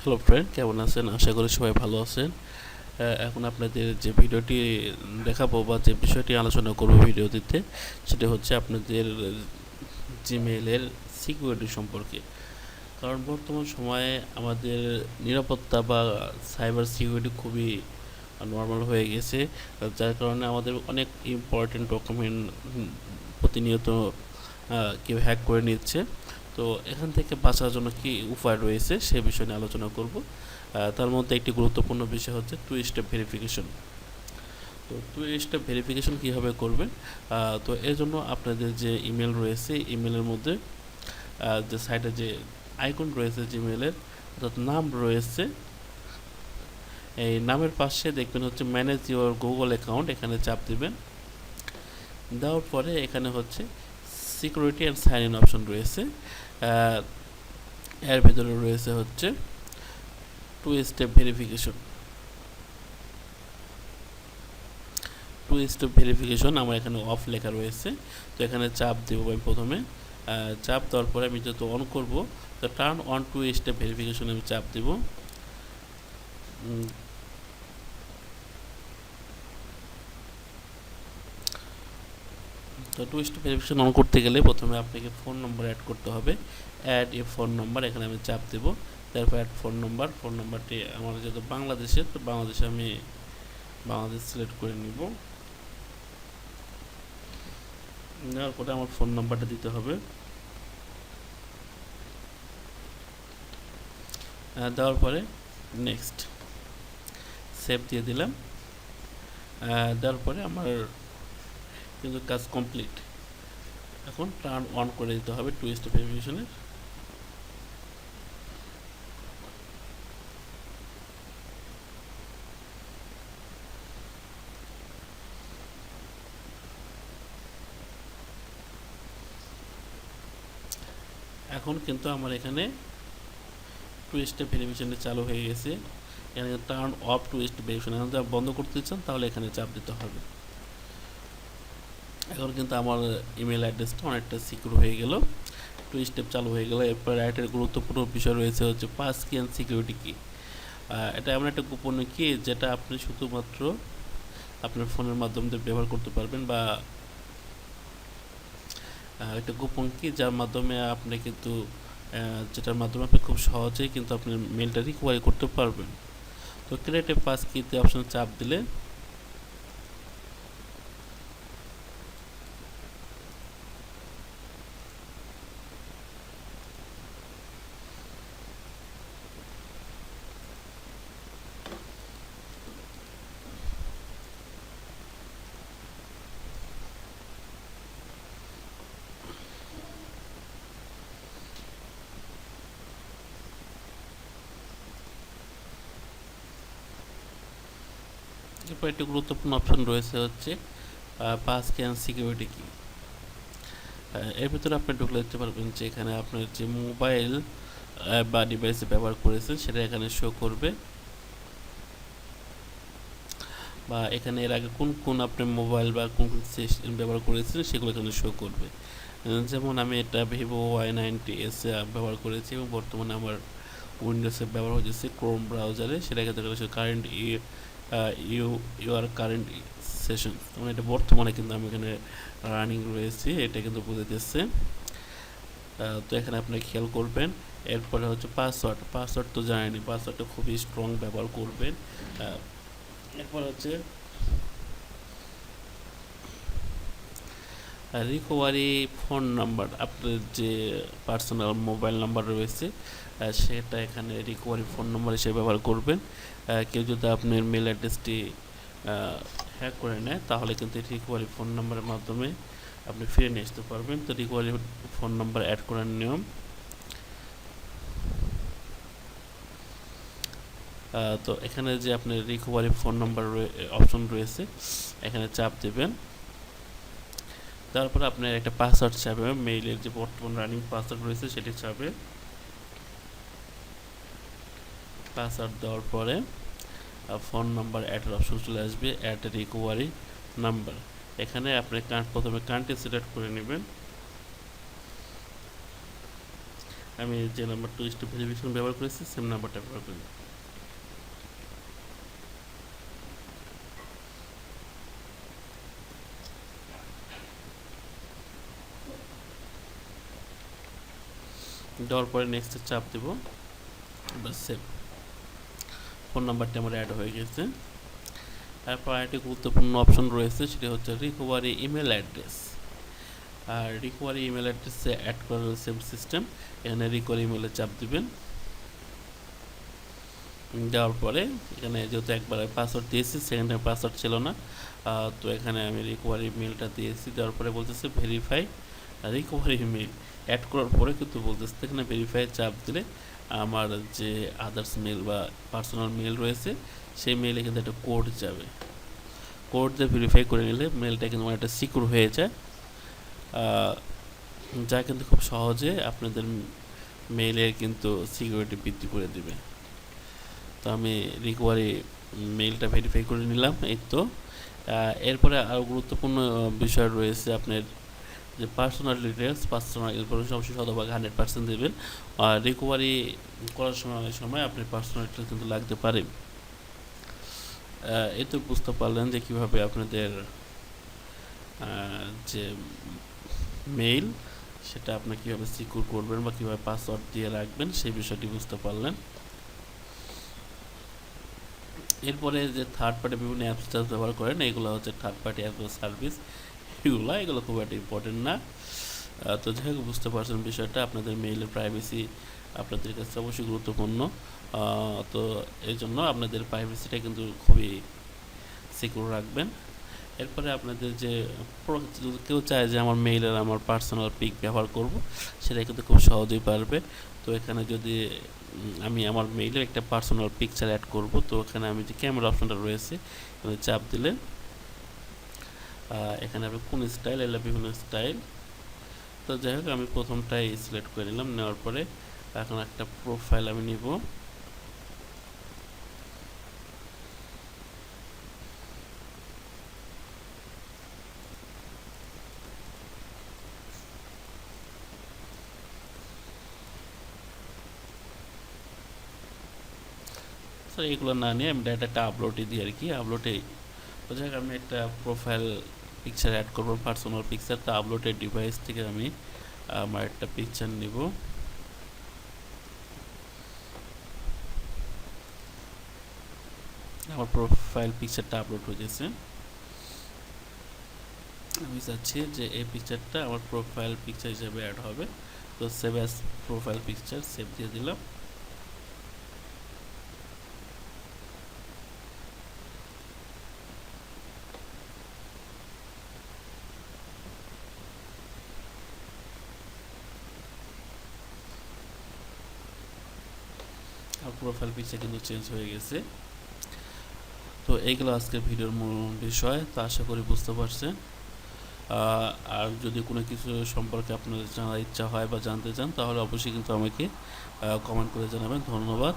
Hello friend, কেমন আছেন? আশা করি সবাই ভালো আছেন। এখন আপনাদের যে ভিডিওটি দেখাবো বা যে বিষয়টি আলোচনা করব ভিডিওটিতে, সেটা হচ্ছে আপনাদের জিমেইলের সিকিউরিটি সম্পর্কে। কারণ বর্তমান সময়ে আমাদের নিরাপত্তা বা সাইবার সিকিউরিটি খুবই নর্মাল হয়ে গেছে, যার কারণে আমাদের অনেক ইম্পর্টেন্ট ডকুমেন্ট প্রতিনিয়ত কেউ হ্যাক করে নিচ্ছে। তো এখান থেকে বাঁচার জন্য কি উপায় রয়েছে সে বিষয় নিয়ে আলোচনা করব। তার মধ্যে একটি গুরুত্বপূর্ণ বিষয় হচ্ছে টু স্টেপ ভেরিফিকেশন। তো টু স্টেপ ভেরিফিকেশন কীভাবে করবেন? তো এর জন্য আপনাদের যে ইমেল রয়েছে, ইমেলের মধ্যে যে সাইটে যে আইকন রয়েছে জিমেলের, অর্থাৎ নাম রয়েছে, এই নামের পাশে দেখবেন হচ্ছে ম্যানেজ ইউর গুগল অ্যাকাউন্ট, এখানে চাপ দিবেন। দেওয়ার পরে এখানে হচ্ছে security and sign in option রয়েছে। এর ভিতরে রয়েছে হচ্ছে two step verification. Two step verification আমার এখানে অফ লেখা রয়েছে, তো এখানে চাপ দেবো আমি প্রথমে। চাপ দেওয়ার পরে আমি যত অন করব, তো turn on two step verification আমি চাপ দেব। তো টু স্টেপ ভেরিফিকেশন অন করতে গেলে প্রথমে আপনাকে ফোন নম্বর অ্যাড করতে হবে। অ্যাড এ ফোন নম্বর, এখানে আমি চাপ দেব। তারপর অ্যাড ফোন নম্বর, ফোন নম্বরটি আমার যেহেতু বাংলাদেশের, তো বাংলাদেশে আমি বাংলাদেশ সিলেক্ট করে নিব। নেওয়ার পরে আমার ফোন নাম্বারটা দিতে হবে। দেওয়ার পরে নেক্সট সেভ দিয়ে দিলাম। দেওয়ার পরে আমার কিন্তু কাজ কমপ্লিট। এখন টার্ন অন করে দিতে হবে টু স্টেপ ভেরিফিকেশনের। এখন কিন্তু আমার এখানে টু স্টেপ ভেরিফিকেশনটা চালু হয়ে গেছে। এখানে turn off two step verification, এখন যদি বন্ধ করতে চান তাহলে এখানে চাপ দিতে হবে। এখন কিন্তু আমার ইমেল অ্যাড্রেসটা অনেকটা সিকিউর হয়ে গেল, টু স্টেপ চালু হয়ে গেল। এরপর আরেকটা গুরুত্বপূর্ণ বিষয় রয়েছে হচ্ছে পাস কি অ্যান্ড সিকিউরিটি কি। এটা এমন একটা গোপনীয় কি যেটা আপনি শুধুমাত্র আপনার ফোনের মাধ্যমে ব্যবহার করতে পারবেন, বা একটা গোপন কি যার মাধ্যমে আপনি কিন্তু যেটার মাধ্যমে আপনি খুব সহজেই কিন্তু আপনার মেলটা রিকভারি করতে পারবেন। তো ক্রিয়েট এ পাস কিতে অপশন চাপ দিলে এরপর একটি গুরুত্বপূর্ণ অপশন রয়েছে হচ্ছে পাস কি অ্যান্ড সিকিউরিটি কি। এর ভিতরে আপনি ঢুকলে দেখতে পারবেন যে এখানে আপনার যে মোবাইল বা ডিভাইসে ব্যবহার করেছেন সেটা এখানে শো করবে, বা এখানে এর আগে কোন কোন আপনি মোবাইল বা কোন কোন সিস্টেম ব্যবহার করেছেন সেগুলো এখানে শো করবে। যেমন আমি এটা ভিভো Y90s ব্যবহার করেছি এবং বর্তমানে আমার উইন্ডোজে ব্যবহার হচ্ছে ক্রোম ব্রাউজারে, সেটা ক্ষেত্রে কারেন্ট ইউর কারেন্ট সেশন, মানে এটা বর্তমানে কিন্তু আমি এখানে রানিং রয়েছি, এটা কিন্তু বুঝে দিচ্ছে। তো এখানে আপনি খেয়াল করবেন। এরপরে হচ্ছে পাসওয়ার্ড। পাসওয়ার্ড তো জানেনি, পাসওয়ার্ডটা খুবই স্ট্রং ব্যবহার করবেন। এরপর হচ্ছে রিকভারি ফোন নাম্বার, আপনার যে পার্সোনাল মোবাইল নাম্বার রয়েছে সেটা এখানে রিকভারি ফোন নাম্বার হিসেবে ব্যবহার করবেন। কেউ যদি আপনার মেল অ্যাড্রেসটি হ্যাক করে নেয় তাহলে কিন্তু রিকভারি ফোন নাম্বারের মাধ্যমে আপনি ফিরে নিয়ে আসতে পারবেন। তো রিকভারি ফোন নাম্বার অ্যাড করার নিয়ম, তো এখানে যে আপনার রিকভারি ফোন নাম্বার অপশন রয়েছে এখানে চাপ দেবেন। তারপরে আপনার একটা পাসওয়ার্ড চাবে, মেইলের যে বর্তমান রানিং পাসওয়ার্ড রয়েছে সেটি চাবে। পাসওয়ার্ড দেওয়ার পরে ফোন নাম্বার অ্যাডের অপশন চলে আসবে, অ্যাড রিকভারি নাম্বার। এখানে আপনি প্রথমে কান্ট্রি সিলেক্ট করে নেবেন। আমি যে নাম্বারটা স্টেপ ভেরিফিকেশন ব্যবহার করেছি সেম নাম্বারটা ব্যবহার করি। দেওয়ার পরে নেক্সটে চাপ দেব, বাস সেভ। ফোন নাম্বারটি আমার অ্যাড হয়ে গেছে। তারপর আরেকটি গুরুত্বপূর্ণ অপশন রয়েছে, সেটি হচ্ছে রিকভারি ইমেল অ্যাড্রেস। আর রিকভারি ইমেল অ্যাড্রেসে অ্যাড করার সেম সিস্টেম, এখানে রিকভারি ইমেলে চাপ দিবেন। দেওয়ার পরে এখানে যেহেতু একবার পাসওয়ার্ড দিয়েছি, সেকেন্ড টাইম পাসওয়ার্ড ছিল না, তো এখানে আমি রিকভারি মেলটা দিয়েছি। দেওয়ার পরে বলতেছে ভেরিফাই রিকভারি মেল। অ্যাড করার পরে কিন্তু বলতেছে এখানে ভেরিফাই চাপ দিলে আমার যে আদার্স মেল বা পার্সোনাল মেল রয়েছে সেই মেলে কিন্তু একটা কোড যাবে। কোড দিয়ে ভেরিফাই করে নিলে মেলটা কিন্তু একটা সিকিউর হয়ে যায়, যা কিন্তু খুব সহজে আপনাদের মেইলের কিন্তু সিকিউরিটি বৃদ্ধি করে দিবে। তো আমি রিকভারি মেইলটা ভেরিফাই করে নিলাম, এই তো। এরপরে আরও গুরুত্বপূর্ণ বিষয় রয়েছে আপনার যে পার্সোনাল ডিটেলস, পার্সোনাল ইনফরমেশন অবশ্যই শতভাগ 100% দেবেন। আর রিকভারি করার সময় আপনার পার্সোনাল ডিটেলস কিন্তু লাগতে পারে। এই তো বুঝতে পারলেন যে কীভাবে আপনাদের যে মেইল সেটা আপনার কীভাবে সিকিউর করবেন বা কীভাবে পাসওয়ার্ড দিয়ে রাখবেন সেই বিষয়টি বুঝতে পারলেন। এরপরে যে থার্ড পার্টি বিভিন্ন অ্যাপস ব্যবহার করেন, এগুলো হচ্ছে থার্ড পার্টি অ্যাপ সার্ভিস, এগুলো খুব একটা ইম্পর্টেন্ট না। তো যাই হোক বুঝতে পারছেন বিষয়টা, আপনাদের মেইলের প্রাইভেসি আপনাদের কাছে অবশ্যই গুরুত্বপূর্ণ। তো এই জন্য আপনাদের প্রাইভেসিটা কিন্তু খুবই সিকিউর রাখবেন। এরপরে আপনাদের যে কেউ চায় যে আমার মেইলের আমার পার্সোনাল পিক ব্যবহার করব, সেটা কিন্তু খুব সহজেই পারবে। তো এখানে যদি আমি আমার মেইলের একটা পার্সোনাল পিকচার অ্যাড করব, তো এখানে আমি যে ক্যামেরা অপশনটা রয়েছে চাপ দিলে এখানে আমি কোন স্টাইল, এলে বিভিন্ন স্টাইল। তো যাই হোক আমি প্রথমটাই সিলেক্ট করে নিলাম, নেওয়ার পরে এখন একটা প্রোফাইল আমি নিব। এগুলো না নিয়ে আমি ডাইরেক্ট একটা আপলোডে দিই আর কি, আপলোডে। তো যাই হোক আমি একটা প্রোফাইল পিকচার অ্যাড করবো, পার্সোনাল পিকচার। তো আপলোডের ডিভাইস থেকে আমি আমার একটা পিকচার নিব। আমার প্রোফাইল পিকচারটা আপলোড হয়ে গেছে। আমি চাচ্ছি যে এই পিকচারটা আমার প্রোফাইল পিকচার হিসেবে অ্যাড হবে। তো save as profile picture, save দিয়ে দিলাম। আর প্রোফাইল পিকচার কিন্তু চেঞ্জ হয়ে গেছে। তো এইগুলো আজকের ভিডিওর মূল বিষয়। তো আশা করি বুঝতে পারছেন। আর যদি কোনো কিছু সম্পর্কে আপনাদের জানার ইচ্ছা হয় বা জানতে চান, তাহলে অবশ্যই কিন্তু আমাকে কমেন্ট করে জানাবেন। ধন্যবাদ।